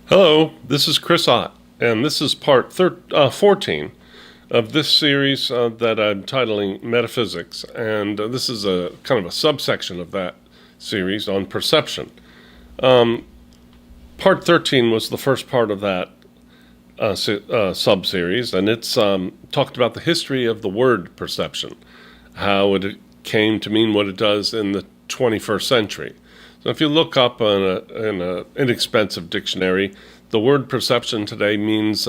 Hello, this is Chris Ott, and this is part 14 of this series that I'm titling Metaphysics, and this is a kind of a subsection of that series on perception. Part 13 was the first part of that sub-series, and it's talked about the history of the word perception, how it came to mean what it does in the 21st century. So if you look up in an inexpensive dictionary, the word perception today means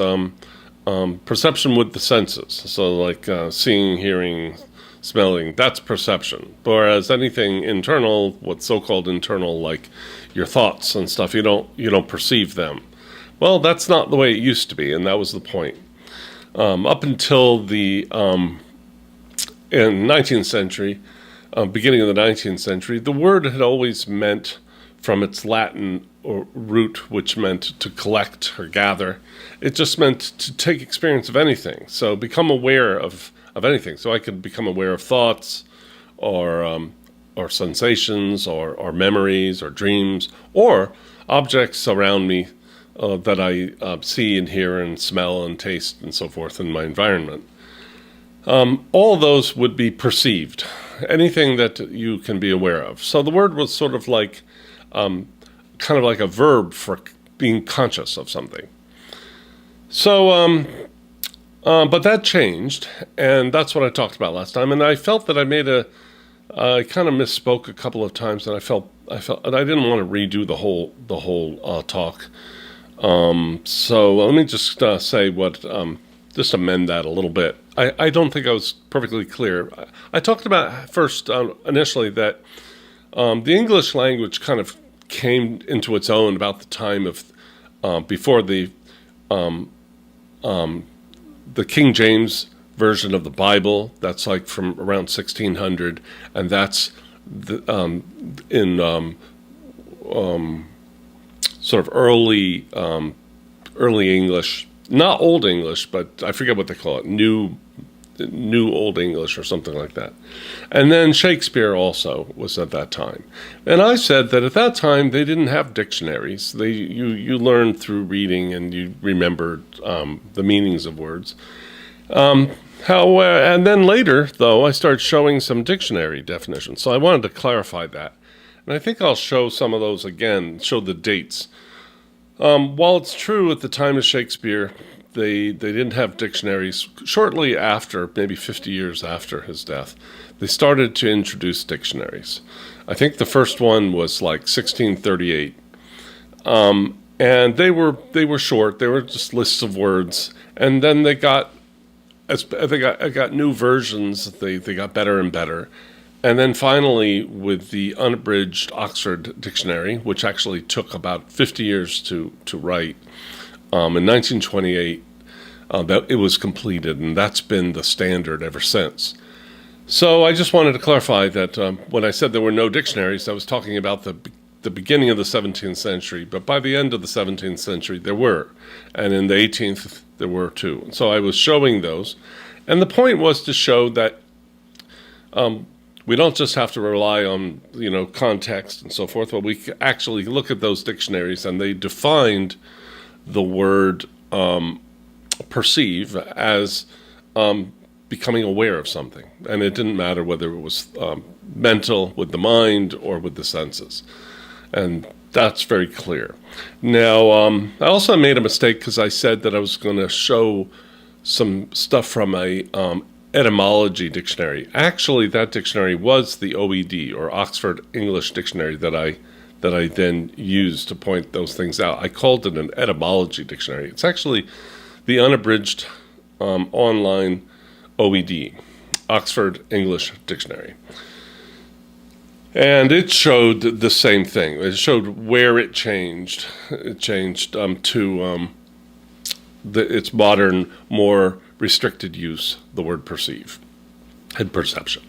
perception with the senses. So like seeing, hearing, smelling, that's perception. Whereas anything internal, what's so-called internal, like your thoughts and stuff, you don't perceive them. Well, that's not the way it used to be, and that was the point. Up until the in 19th century, beginning of the 19th century, the word had always meant, from its Latin or root, which meant to collect or gather, it just meant to take experience of anything. So become aware of anything. So I could become aware of thoughts or sensations or memories or dreams or objects around me that I see and hear and smell and taste and so forth in my environment. All those would be perceived, anything that you can be aware of. So the word was sort of like, kind of like a verb for being conscious of something. So, but that changed, and that's what I talked about last time. And I felt that I kind of misspoke a couple of times, and I felt, and I didn't want to redo the whole talk. So let me just say what. Just amend that a little bit. I don't think I was perfectly clear. I talked about first initially that the English language kind of came into its own about the time of before the King James version of the Bible. That's like from around 1600, and that's in sort of early English. Not Old English, but I forget what they call it, New Old English or something like that. And then Shakespeare also was at that time. And I said that at that time they didn't have dictionaries. You learned through reading and you remembered the meanings of words. And then later, though, I started showing some dictionary definitions. So I wanted to clarify that. And I think I'll show some of those again, show the dates. While it's true at the time of Shakespeare, they didn't have dictionaries. Shortly after, maybe 50 years after his death, they started to introduce dictionaries. I think the first one was like 1638, and they were short. They were just lists of words, and then they got new versions. They got better and better. And then finally, with the unabridged Oxford Dictionary, which actually took about 50 years to write, in 1928, that it was completed, and that's been the standard ever since. So I just wanted to clarify that when I said there were no dictionaries, I was talking about the beginning of the 17th century, but by the end of the 17th century, there were. And in the 18th, there were too. So I was showing those. And the point was to show that we don't just have to rely on, context and so forth, but we actually look at those dictionaries, and they defined the word perceive as becoming aware of something. And it didn't matter whether it was mental, with the mind, or with the senses. And that's very clear. Now, I also made a mistake because I said that I was going to show some stuff from a etymology dictionary. Actually, that dictionary was the OED, or Oxford English Dictionary, that I then used to point those things out. I called it an etymology dictionary. It's actually the unabridged online OED, Oxford English Dictionary. And it showed the same thing. It showed where it changed. It changed to its modern, more restricted use, the word perceive and perception.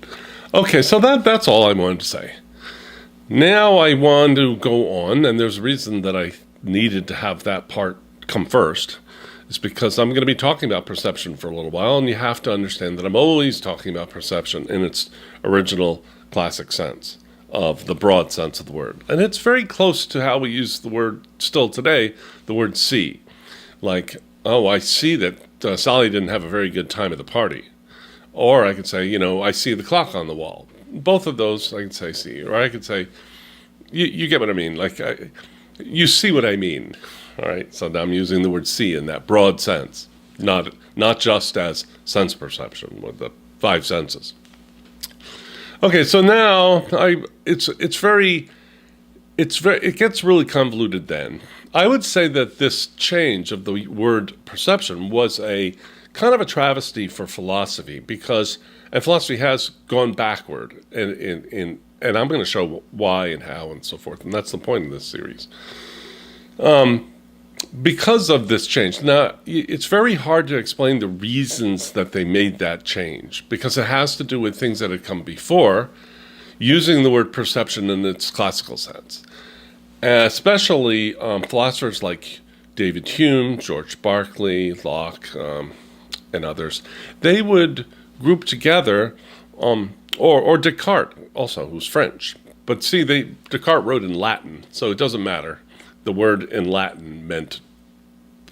Okay, so that's all I wanted to say. Now I want to go on, and there's a reason that I needed to have that part come first. It's because I'm going to be talking about perception for a little while, and you have to understand that I'm always talking about perception in its original classic sense. of the broad sense of the word. And it's very close to how we use the word still today, the word see. Like, oh, I see that Sally didn't have a very good time at the party. Or I could say, I see the clock on the wall. Both of those I could say see. Or I could say, you get what I mean. Like, you see what I mean. All right, so now I'm using the word see in that broad sense, not just as sense perception with the five senses. Okay, so now it gets really convoluted then. I would say that this change of the word perception was a kind of a travesty for philosophy and philosophy has gone backward and I'm going to show why and how and so forth, and that's the point of this series. Because of this change. Now, it's very hard to explain the reasons that they made that change, because it has to do with things that had come before, using the word perception in its classical sense. Especially philosophers like David Hume, George Berkeley, Locke, and others. They would group together, or Descartes also, who's French. But see, Descartes wrote in Latin, so it doesn't matter. The word in Latin meant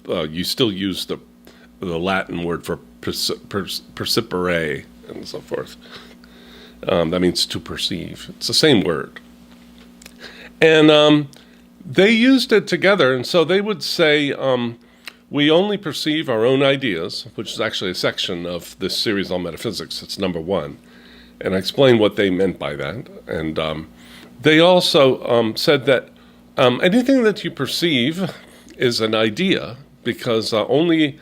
you still use the Latin word for percipere and so forth. That means to perceive. It's the same word. And they used it together, and so they would say, we only perceive our own ideas, which is actually a section of this series on metaphysics. It's number 1. And I explained what they meant by that. And they also said that anything that you perceive is an idea, because we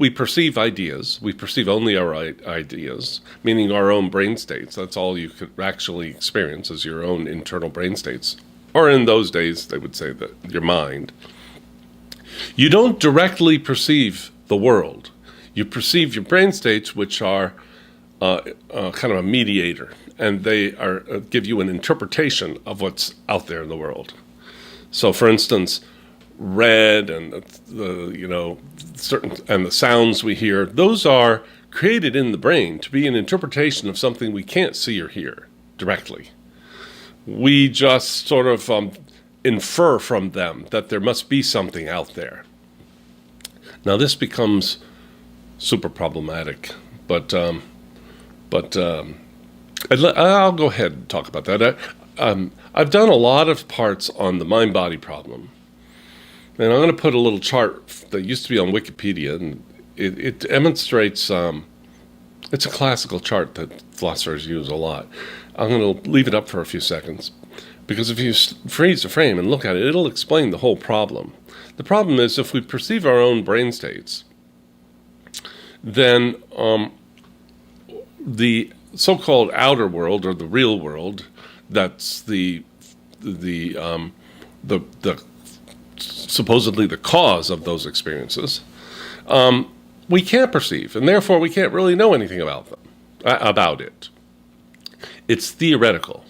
perceive ideas. We perceive only our ideas, meaning our own brain states. That's all you could actually experience is your own internal brain states. Or in those days, they would say that your mind. You don't directly perceive the world. You perceive your brain states, which are kind of a mediator, and they give you an interpretation of what's out there in the world. So, for instance, red and the sounds we hear, those are created in the brain to be an interpretation of something we can't see or hear directly. We just sort of infer from them that there must be something out there. Now, this becomes super problematic, but I'll go ahead and talk about that. I've done a lot of parts on the mind-body problem. And I'm going to put a little chart that used to be on Wikipedia, and it demonstrates, it's a classical chart that philosophers use a lot. I'm going to leave it up for a few seconds, because if you freeze the frame and look at it, it'll explain the whole problem. The problem is, if we perceive our own brain states, then the so-called outer world, or the real world, that's the supposedly the cause of those experiences, we can't perceive, and therefore we can't really know anything about it. It's theoretical.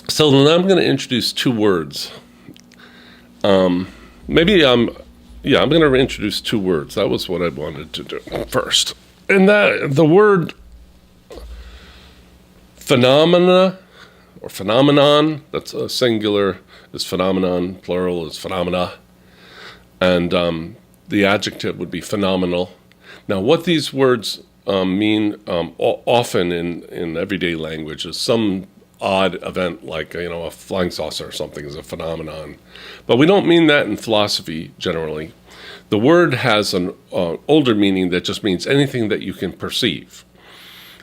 So then I'm going to introduce two words. I'm going to introduce two words. That was what I wanted to do first. And that the word phenomena or phenomenon, that's a singular is phenomenon, plural is phenomena, and the adjective would be phenomenal. Now, what these words mean often in everyday language is some odd event, like a flying saucer or something is a phenomenon, but we don't mean that in philosophy generally. The word has an older meaning that just means anything that you can perceive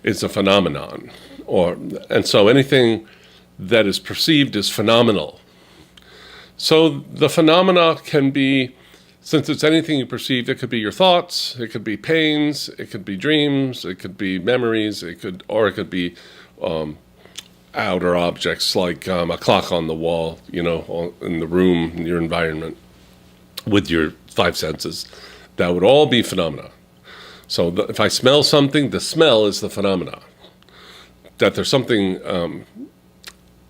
is a phenomenon, and so anything that is perceived is phenomenal. So the phenomena can be, since it's anything you perceive, it could be your thoughts, it could be pains, it could be dreams, it could be memories, it could be outer objects like a clock on the wall, in the room, in your environment, with your five senses. That would all be phenomena. So if I smell something, the smell is the phenomena. That there's something,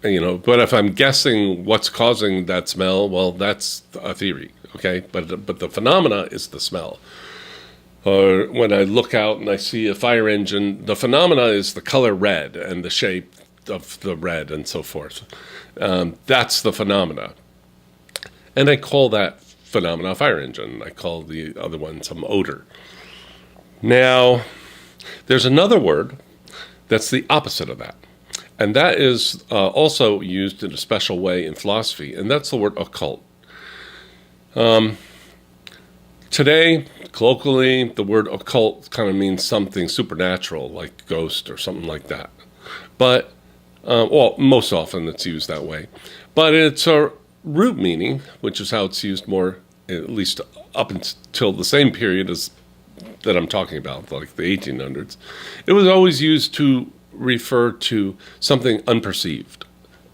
but if I'm guessing what's causing that smell, well, that's a theory, okay? But the phenomena is the smell. Or when I look out and I see a fire engine, the phenomena is the color red and the shape of the red and so forth. That's the phenomena. And I call that phenomena a fire engine. I call the other one some odor. Now, there's another word that's the opposite of that. And that is also used in a special way in philosophy, and that's the word occult. Today, colloquially, the word occult kind of means something supernatural, like ghost or something like that. But, well, most often it's used that way. But it's a root meaning, which is how it's used more, at least up until the same period as that I'm talking about, like the 1800s. It was always used to refer to something unperceived,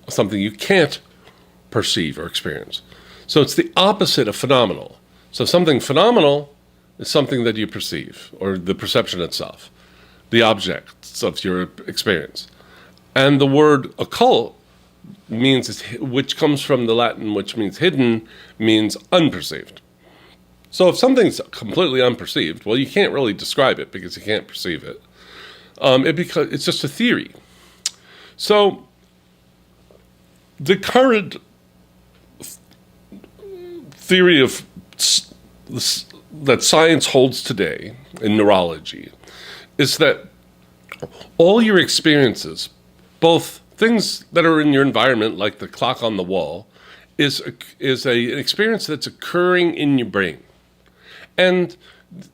something you can't perceive or experience. So it's the opposite of phenomenal. So something phenomenal is something that you perceive, or the perception itself, the objects of your experience. And the word occult means, which comes from the Latin, which means hidden, means unperceived. So if something's completely unperceived, well, you can't really describe it because you can't perceive it. It's just a theory. So the current theory of that science holds today in neurology is that all your experiences, both things that are in your environment, like the clock on the wall, is an experience that's occurring in your brain. And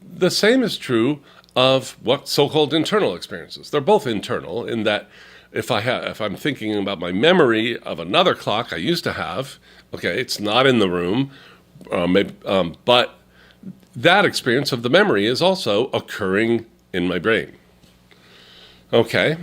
the same is true of what so-called internal experiences. They're both internal in that if I'm thinking about my memory of another clock I used to have, okay, it's not in the room, but that experience of the memory is also occurring in my brain. Okay,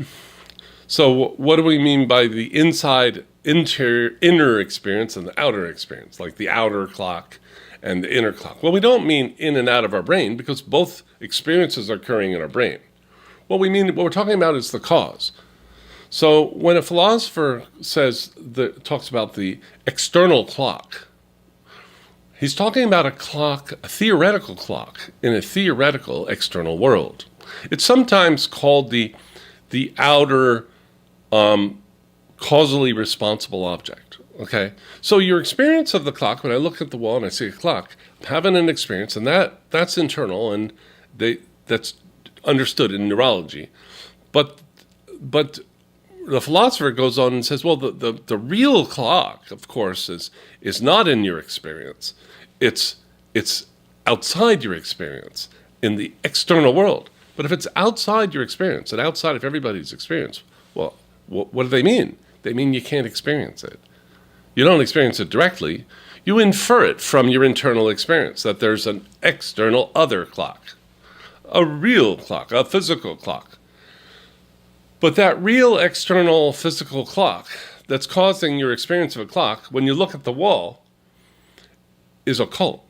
so what do we mean by the inner experience and the outer experience, like the outer clock and the inner clock? Well, we don't mean in and out of our brain because both experiences are occurring in our brain. What we're talking about is the cause. So when a philosopher talks about the external clock, he's talking about a clock, a theoretical clock in a theoretical external world. It's sometimes called the outer causally responsible object. Okay, so your experience of the clock, when I look at the wall and I see a clock, I'm having an experience, and that's internal, and that's understood in neurology. But the philosopher goes on and says, well, the real clock, of course, is not in your experience. It's outside your experience in the external world. But if it's outside your experience and outside of everybody's experience, well, what do they mean? They mean you can't experience it. You don't experience it directly. You infer it from your internal experience, that there's an external other clock, a real clock, a physical clock. But that real external physical clock that's causing your experience of a clock, when you look at the wall, is occult.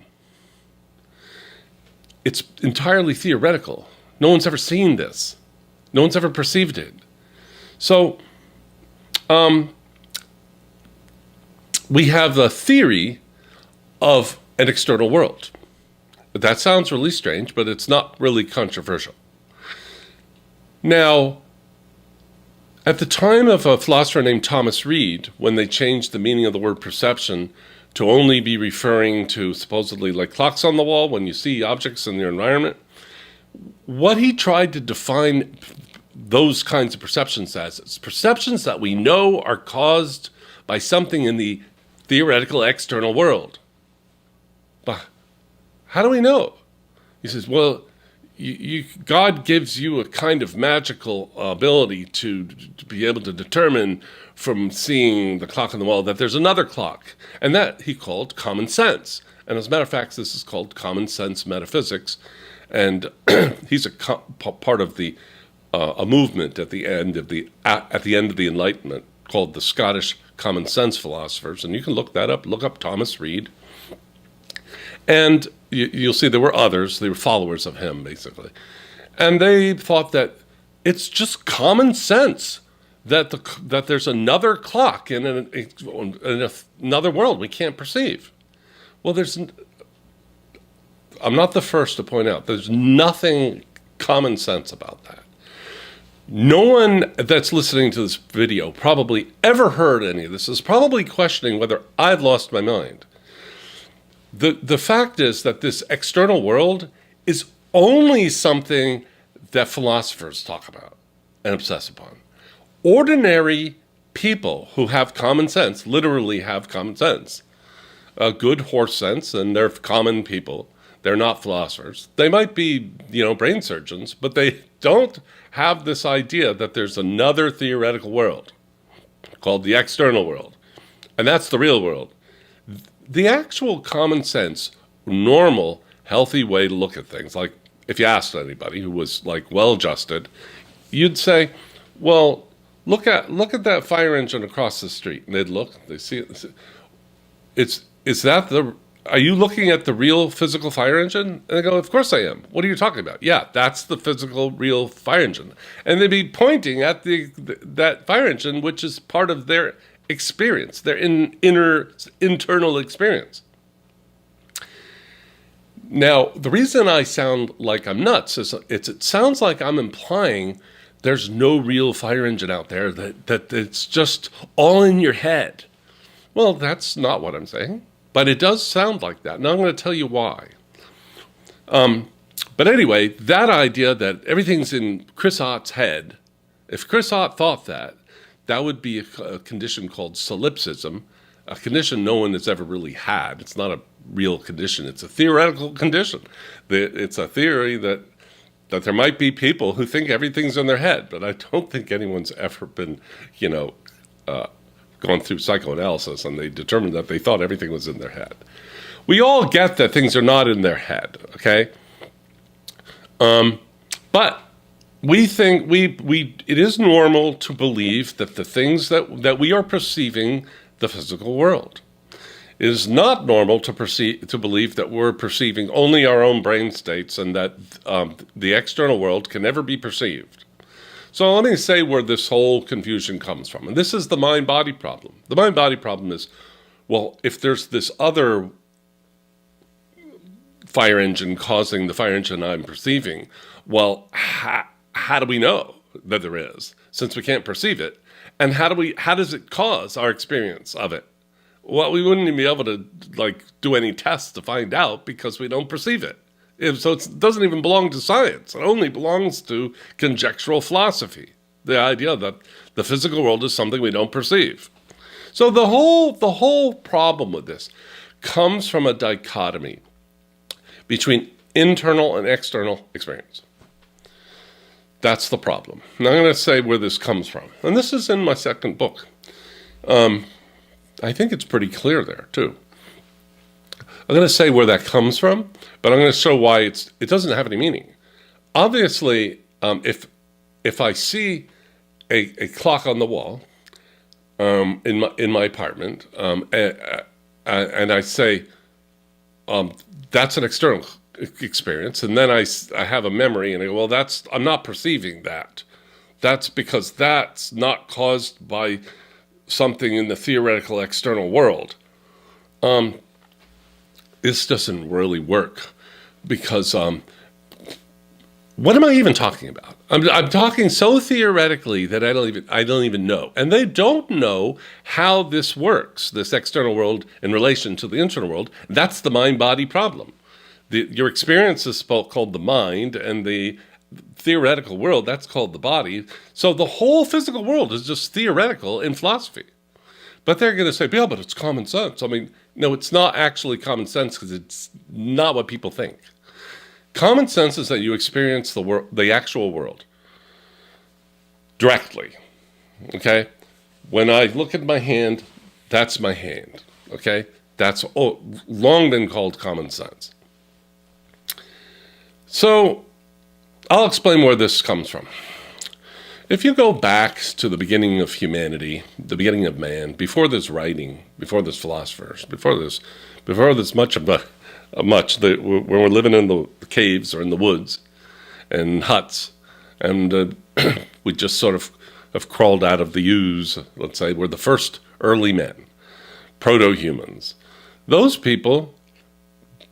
It's entirely theoretical. No one's ever seen this. No one's ever perceived it. So, we have the theory of an external world. That sounds really strange, but it's not really controversial. Now, at the time of a philosopher named Thomas Reid, when they changed the meaning of the word perception to only be referring to supposedly like clocks on the wall when you see objects in your environment, what he tried to define those kinds of perceptions as is perceptions that we know are caused by something in the theoretical external world. But how do we know? He says, well, God gives you a kind of magical ability to be able to determine from seeing the clock on the wall that there's another clock. And that he called common sense. And as a matter of fact, this is called common sense metaphysics. And he's a part of a movement at the end of the Enlightenment called the Scottish Common Sense Philosophers. And you can look that up. Look up Thomas Reid. And you'll see there were others. They were followers of him, basically. And they thought that it's just common sense that there's another clock in another world we can't perceive. Well, I'm not the first to point out, there's nothing common sense about that. No one that's listening to this video probably ever heard any of this, is probably questioning whether I've lost my mind. The fact is that this external world is only something that philosophers talk about and obsess upon. Ordinary people who have common sense, literally have common sense, a good horse sense, and they're common people. They're not philosophers. They might be, brain surgeons, but they don't have this idea that there's another theoretical world called the external world, and that's the real world. The actual common sense, normal, healthy way to look at things, like if you asked anybody who was like well-adjusted, you'd say, well, look at that fire engine across the street, and they'd look, they see it. Are you looking at the real physical fire engine? And they go, of course I am. What are you talking about? Yeah, that's the physical, real fire engine. And they'd be pointing at that fire engine, which is part of their experience, their internal experience. Now, the reason I sound like I'm nuts is it sounds like I'm implying there's no real fire engine out there, that it's just all in your head. Well, that's not what I'm saying. But it does sound like that, and I'm going to tell you why. But anyway, that idea that everything's in Chris Ott's head, if Chris Ott thought that would be a condition called solipsism, a condition no one has ever really had. It's not a real condition. It's a theoretical condition. It's a theory that there might be people who think everything's in their head, but I don't think anyone's ever been, gone through psychoanalysis and they determined that they thought everything was in their head. We all get that things are not in their head, okay? But we think it is normal to believe that the things that we are perceiving the physical world. It is not normal to believe that we're perceiving only our own brain states and that the external world can never be perceived. So let me say where this whole confusion comes from. And this is the mind-body problem. The mind-body problem is, well, if there's this other fire engine causing the fire engine I'm perceiving, well, how do we know that there is, since we can't perceive it? And how does it cause our experience of it? Well, we wouldn't even be able to do any tests to find out because we don't perceive it. So it doesn't even belong to science. It only belongs to conjectural philosophy, the idea that the physical world is something we don't perceive. So the whole problem with this comes from a dichotomy between internal and external experience. That's the problem. Now I'm going to say where this comes from. And this is in my second book. I think it's pretty clear there, too. I'm going to say where that comes from, but I'm going to show why it doesn't have any meaning. Obviously, if I see a clock on the wall in my apartment, and I say that's an external experience, and then I have a memory, and I go, well, I'm not perceiving that. That's because that's not caused by something in the theoretical external world. This doesn't really work because what am I even talking about? I'm talking so theoretically that I don't even know, and they don't know how this works, this external world in relation to the internal world. That's the mind-body problem. Your experience is called the mind, and the theoretical world, that's called the body. So the whole physical world is just theoretical in philosophy. But they're going to say, yeah, but it's common sense. I mean, no, it's not actually common sense because it's not what people think. Common sense is that you experience the actual world directly, okay? When I look at my hand, that's my hand, okay? That's long been called common sense. So I'll explain where this comes from. If you go back to the beginning of humanity, the beginning of man, before there's writing, before there's philosophers, before there's much, when we're living in the caves or in the woods and huts, and we just sort of have crawled out of the ooze, let's say, we're the first early men, proto-humans. Those people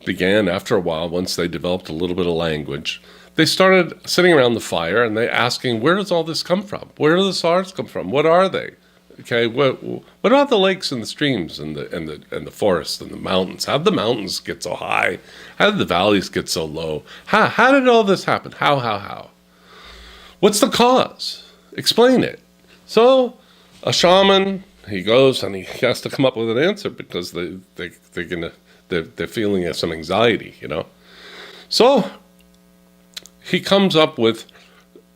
began after a while, once they developed a little bit of language. They started sitting around the fire and they asking, where does all this come from? Where do the stars come from? What are they? Okay, what about the lakes and the streams and the forests and the mountains? How did the mountains get so high? How did the valleys get so low? How did all this happen? How? What's the cause? Explain it. So a shaman, he goes and he has to come up with an answer because they're feeling some anxiety, So he comes up with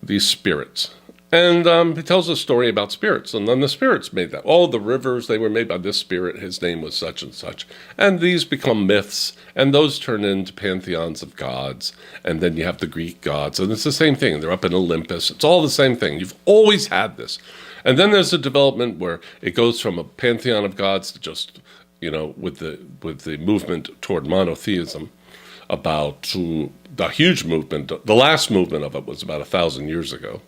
these spirits. And he tells a story about spirits. And then the spirits made that. All the rivers, they were made by this spirit. His name was such and such. And these become myths. And those turn into pantheons of gods. And then you have the Greek gods. And it's the same thing. They're up in Olympus. It's all the same thing. You've always had this. And then there's a development where it goes from a pantheon of gods to just, with the movement toward monotheism, about to the huge movement. The last movement of it was about 1,000 years ago.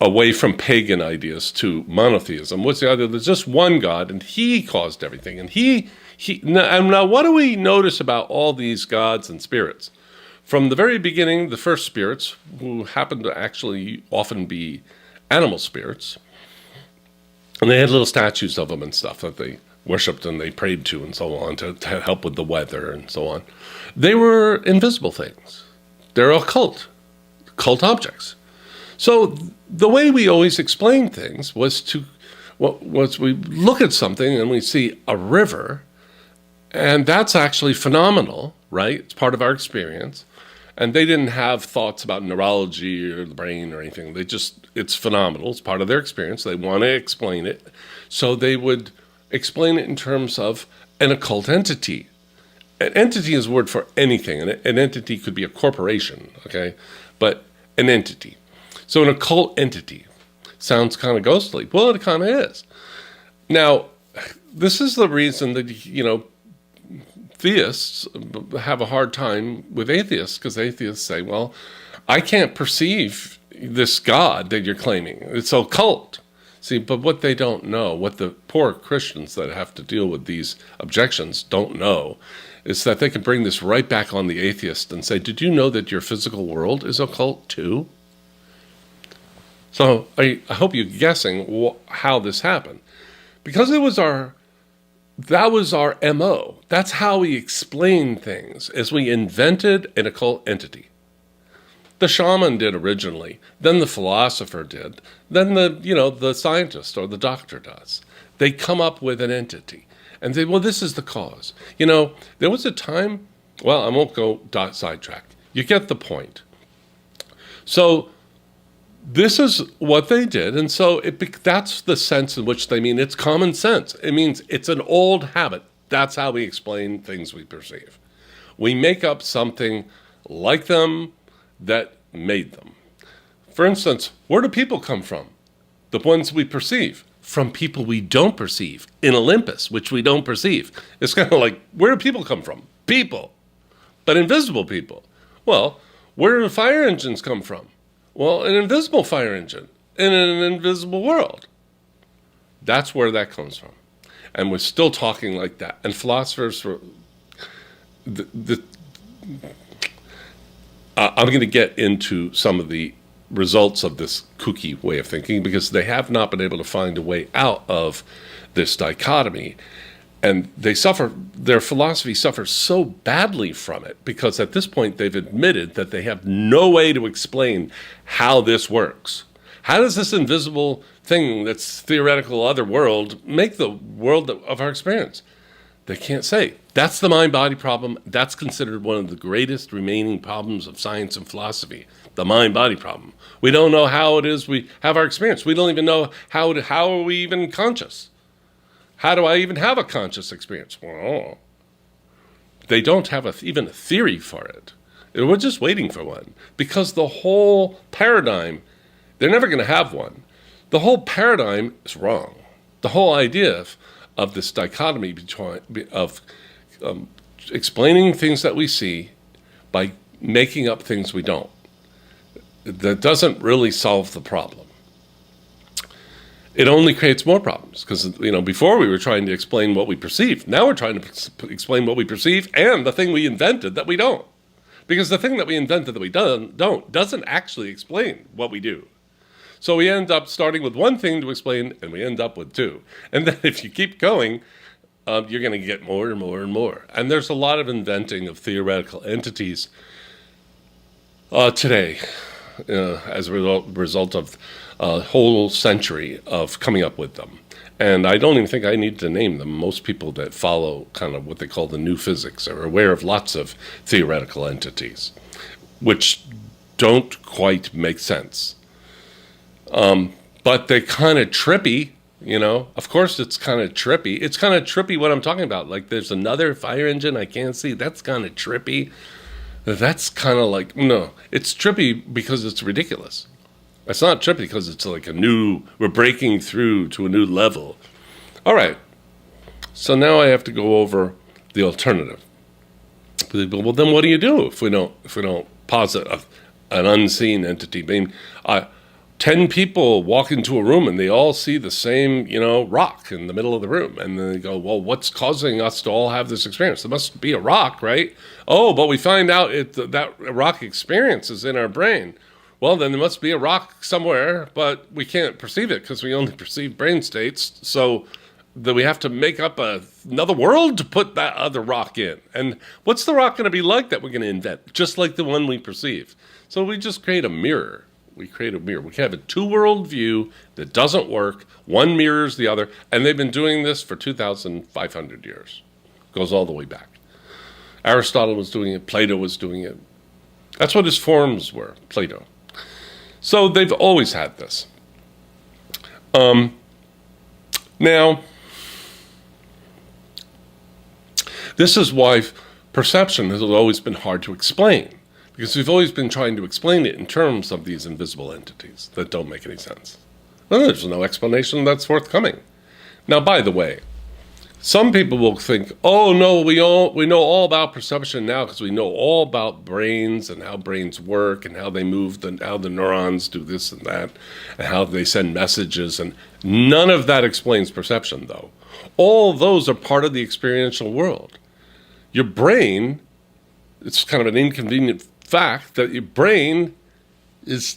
Away from pagan ideas to monotheism. What's the idea? There's just one God, and he caused everything. And now what do we notice about all these gods and spirits? From the very beginning, the first spirits, who happened to actually often be animal spirits, and they had little statues of them and stuff that they worshipped and they prayed to and so on to help with the weather and so on. They were invisible things. They're occult objects. So the way we always explain things was we look at something and we see a river, and that's actually phenomenal, right? It's part of our experience. And they didn't have thoughts about neurology or the brain or anything. It's phenomenal. It's part of their experience. They want to explain it. So they would explain it in terms of an occult entity. An entity is a word for anything. An entity could be a corporation, okay? But an entity. So an occult entity sounds kind of ghostly. Well, it kind of is. Now, this is the reason that, theists have a hard time with atheists, because atheists say, well, I can't perceive this God that you're claiming. It's occult. See, but what they don't know, what the poor Christians that have to deal with these objections don't know, is that they can bring this right back on the atheist and say, did you know that your physical world is occult too? So I hope you're guessing how this happened. Because that was our MO. That's how we explain things, is we invented an occult entity. The shaman did originally, then the philosopher did, then the scientist or the doctor does. They come up with an entity and say, well, this is the cause. There was a time, well, I won't go sidetrack. You get the point. So this is what they did, and so that's the sense in which they mean it's common sense. It means it's an old habit. That's how we explain things we perceive. We make up something like them that made them. For instance, where do people come from? The ones we perceive. From people we don't perceive. In Olympus, which we don't perceive. It's kind of like, where do people come from? People. But invisible people. Well, where do fire engines come from? Well, an invisible fire engine in an invisible world. That's where that comes from. And we're still talking like that. And philosophers were... I'm going to get into some of the results of this kooky way of thinking, because they have not been able to find a way out of this dichotomy. And their philosophy suffers so badly from it, because at this point they've admitted that they have no way to explain how this works. How does this invisible thing that's theoretical other world make the world of our experience? They can't say. That's the mind-body problem. That's considered one of the greatest remaining problems of science and philosophy, the mind-body problem. We don't know how it is we have our experience. We don't even know how are we even conscious. How do I even have a conscious experience? Well, they don't have even a theory for it. We're just waiting for one, because the whole paradigm, they're never going to have one. The whole paradigm is wrong. The whole idea of this dichotomy of explaining things that we see by making up things we don't, that doesn't really solve the problem. it only creates more problems because, before we were trying to explain what we perceive. Now we're trying to explain what we perceive and the thing we invented that we don't. Because the thing that we invented that we don't doesn't actually explain what we do. So we end up starting with one thing to explain, and we end up with two. And then if you keep going, you're going to get more and more and more. And there's a lot of inventing of theoretical entities today as a result of a whole century of coming up with them. And I don't even think I need to name them. Most people that follow kind of what they call the new physics are aware of lots of theoretical entities, which don't quite make sense. But they're kind of trippy, Of course it's kind of trippy. It's kind of trippy what I'm talking about. Like there's another fire engine I can't see. That's kind of trippy. That's kind of like, no. It's trippy because it's ridiculous. It's not trippy because it's like we're breaking through to a new level. All right. So now I have to go over the alternative. Well, then what do you do if we don't posit an unseen entity? I mean, 10 people walk into a room and they all see the same, rock in the middle of the room. And then they go, well, what's causing us to all have this experience? There must be a rock, right? Oh, but we find out that rock experience is in our brain. Well, then there must be a rock somewhere, but we can't perceive it because we only perceive brain states. So that we have to make up another world to put that other rock in. And what's the rock going to be like that we're going to invent? Just like the one we perceive. So we just create a mirror. We create a mirror. We have a two-world view that doesn't work. One mirrors the other. And they've been doing this for 2,500 years. Goes all the way back. Aristotle was doing it. Plato was doing it. That's what his forms were, Plato. So they've always had this. Now, this is why perception has always been hard to explain, because we've always been trying to explain it in terms of these invisible entities that don't make any sense. Well, there's no explanation that's forthcoming. Now, by the way, some people will think, oh no, we know all about perception now because we know all about brains and how brains work and how they move and how the neurons do this and that and how they send messages, and none of that explains perception, though. All those are part of the experiential world. Your brain, it's kind of an inconvenient fact that your brain is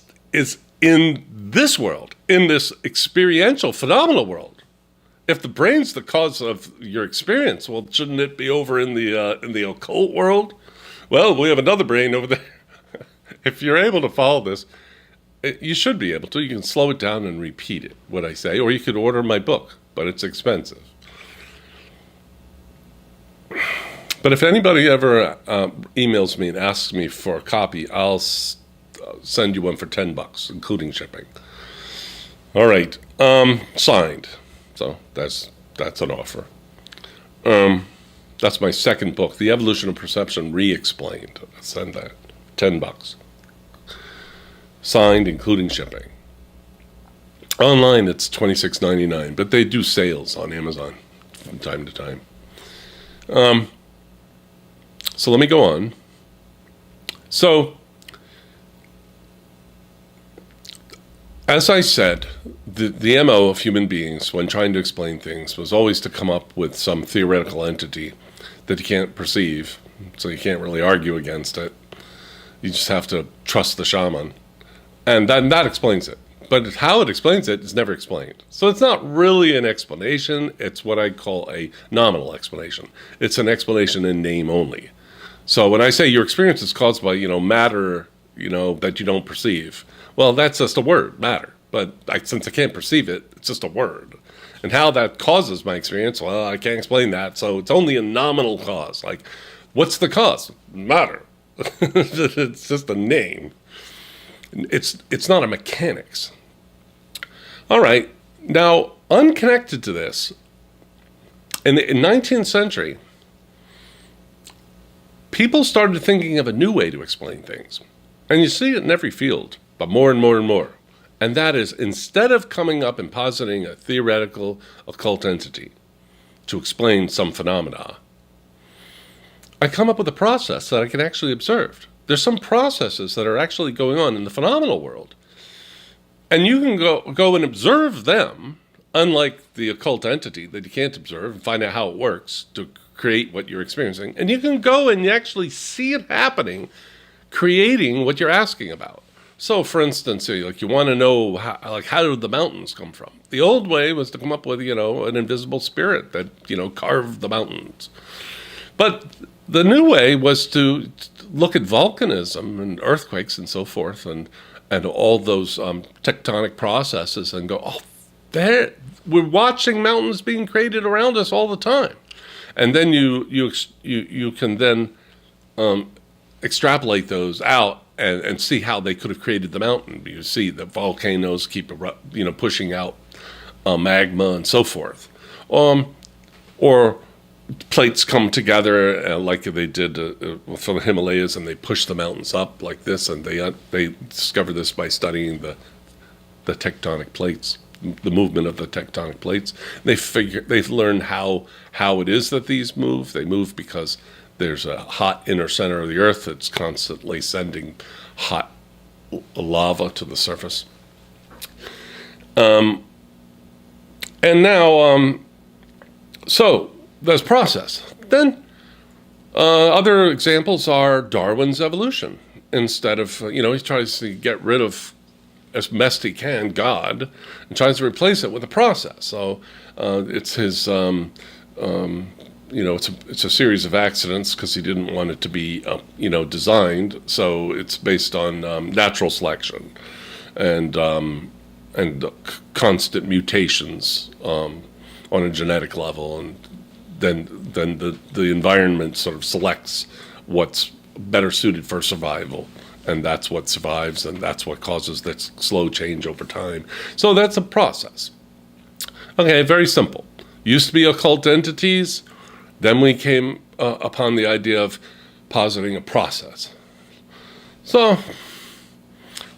in this world, in this experiential phenomenal world. If the brain's the cause of your experience, well, shouldn't it be over in the occult world? Well, we have another brain over there. If you're able to follow this, you should be able to. You can slow it down and repeat it, what I say, or you could order my book, but it's expensive. But if anybody ever emails me and asks me for a copy, I'll send you one for $10, including shipping. All right, signed. So that's an offer. That's my second book, The Evolution of Perception Re-Explained. I'll send that. $10. Signed, including shipping. Online, it's $26.99, but they do sales on Amazon from time to time. So let me go on. So, as I said, the MO of human beings when trying to explain things was always to come up with some theoretical entity that you can't perceive, so you can't really argue against it. You just have to trust the shaman. And that explains it. But how it explains it is never explained. So it's not really an explanation. It's what I call a nominal explanation. It's an explanation in name only. So when I say your experience is caused by, matter, that you don't perceive, well, that's just a word, matter. But since I can't perceive it, it's just a word. And how that causes my experience, well, I can't explain that. So it's only a nominal cause. Like, what's the cause? Matter. It's just a name. It's not a mechanics. All right. Now, unconnected to this, in the 19th century, people started thinking of a new way to explain things. And you see it in every field, but more and more and more. And that is, instead of coming up and positing a theoretical occult entity to explain some phenomena, I come up with a process that I can actually observe. There's some processes that are actually going on in the phenomenal world. And you can go and observe them unlike the occult entity that you can't observe and find out how it works to create what you're experiencing. And you can go and you actually see it happening, creating what you're asking about. So, for instance, like you want to know how did the mountains come from? The old way was to come up with, an invisible spirit that, carved the mountains. But the new way was to look at volcanism and earthquakes and so forth and all those tectonic processes and go, we're watching mountains being created around us all the time. And then you can then extrapolate those out and see how they could have created the mountain. You see the volcanoes keep pushing out magma and so forth, or plates come together like they did from the Himalayas, and they push the mountains up like this, and they discover this by studying the tectonic plates, the movement of the tectonic plates. They've learned how it is that these move. They move because there's a hot inner center of the earth that's constantly sending hot lava to the surface. And now, so there's process. Then other examples are Darwin's evolution. Instead of, he tries to get rid of, as best he can, God, and tries to replace it with a process. So it's his... it's a series of accidents because he didn't want it to be, designed. So it's based on natural selection and constant mutations on a genetic level, and then the environment sort of selects what's better suited for survival, and that's what survives, and that's what causes that slow change over time. So that's a process. Okay, very simple. Used to be occult entities. Then we came upon the idea of positing a process. So,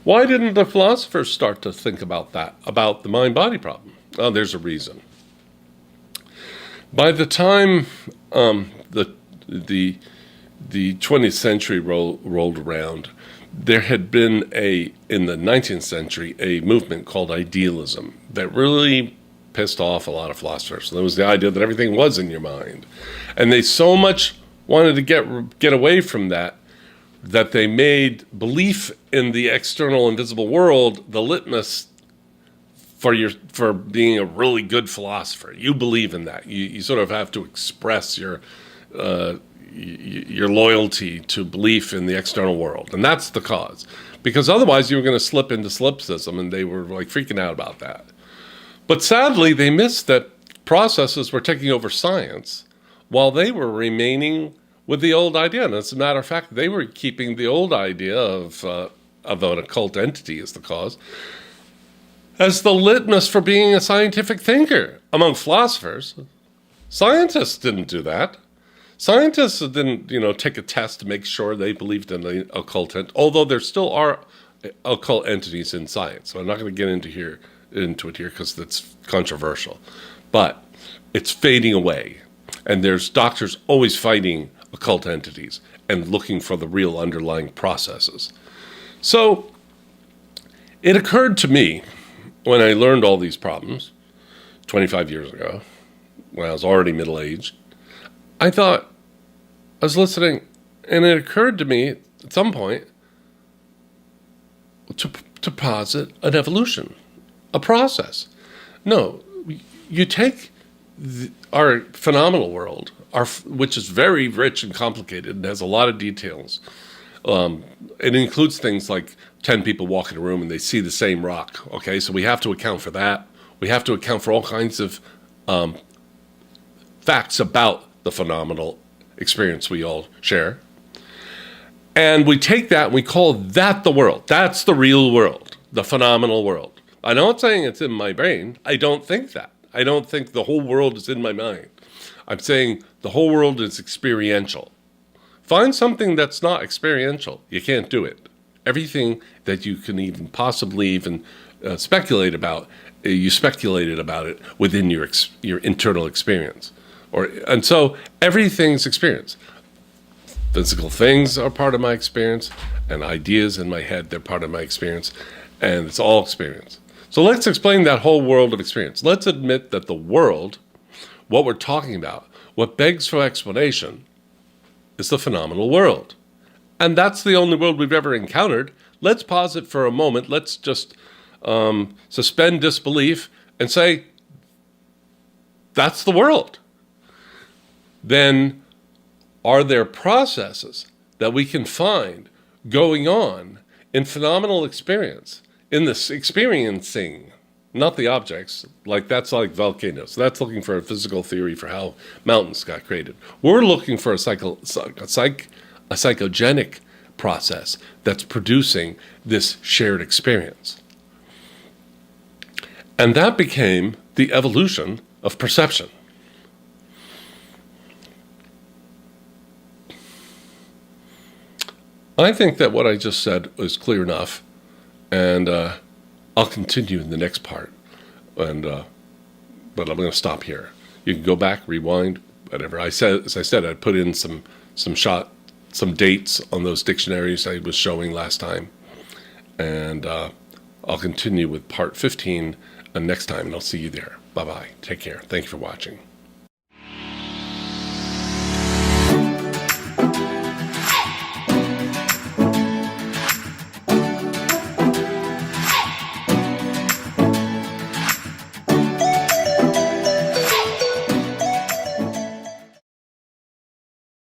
why didn't the philosophers start to think about that, about the mind-body problem? Oh, there's a reason. By the time the 20th century rolled around, there had been in the 19th century, a movement called idealism that really pissed off a lot of philosophers. There was the idea that everything was in your mind. And they so much wanted to get away from that they made belief in the external invisible world the litmus for being a really good philosopher. You believe in that. You sort of have to express your loyalty to belief in the external world. And that's the cause. Because otherwise you were going to slip into solipsism, and they were like freaking out about that. But sadly, they missed that processes were taking over science while they were remaining with the old idea. And as a matter of fact, they were keeping the old idea of an occult entity as the cause, as the litmus for being a scientific thinker among philosophers. Scientists didn't do that. Scientists didn't, take a test to make sure they believed in the occult entity, although there still are occult entities in science. So I'm not going to get into it here because that's controversial. But it's fading away. And there's doctors always fighting occult entities and looking for the real underlying processes. So it occurred to me when I learned all these problems 25 years ago, when I was already middle-aged, I was listening, and it occurred to me at some point to posit an evolution, a process. No, you take our phenomenal world, which is very rich and complicated and has a lot of details. It includes things like 10 people walk in a room and they see the same rock. Okay, so we have to account for that. We have to account for all kinds of facts about the phenomenal experience we all share. And we take that and we call that the world. That's the real world, the phenomenal world. I'm not saying it's in my brain. I don't think that. I don't think the whole world is in my mind. I'm saying the whole world is experiential. Find something that's not experiential. You can't do it. Everything that you can even possibly speculate about, you speculated about it within your internal experience. And so everything's experience. Physical things are part of my experience, and ideas in my head, they're part of my experience, and it's all experience. So let's explain that whole world of experience. Let's admit that the world, what we're talking about, what begs for explanation, is the phenomenal world. And that's the only world we've ever encountered. Let's pause it for a moment. Let's just suspend disbelief and say, that's the world. Then are there processes that we can find going on in phenomenal experience, in this experiencing, not the objects, that's like volcanoes. That's looking for a physical theory for how mountains got created. We're looking for a psychogenic process that's producing this shared experience. And that became the evolution of perception. I think that what I just said was clear enough, and I'll continue in the next part. But I'm going to stop here. You can go back, rewind, whatever. As I said, I'd put in some dates on those dictionaries I was showing last time, and I'll continue with part 15 next time, and I'll see you there. Bye-bye. Take care. Thank you for watching.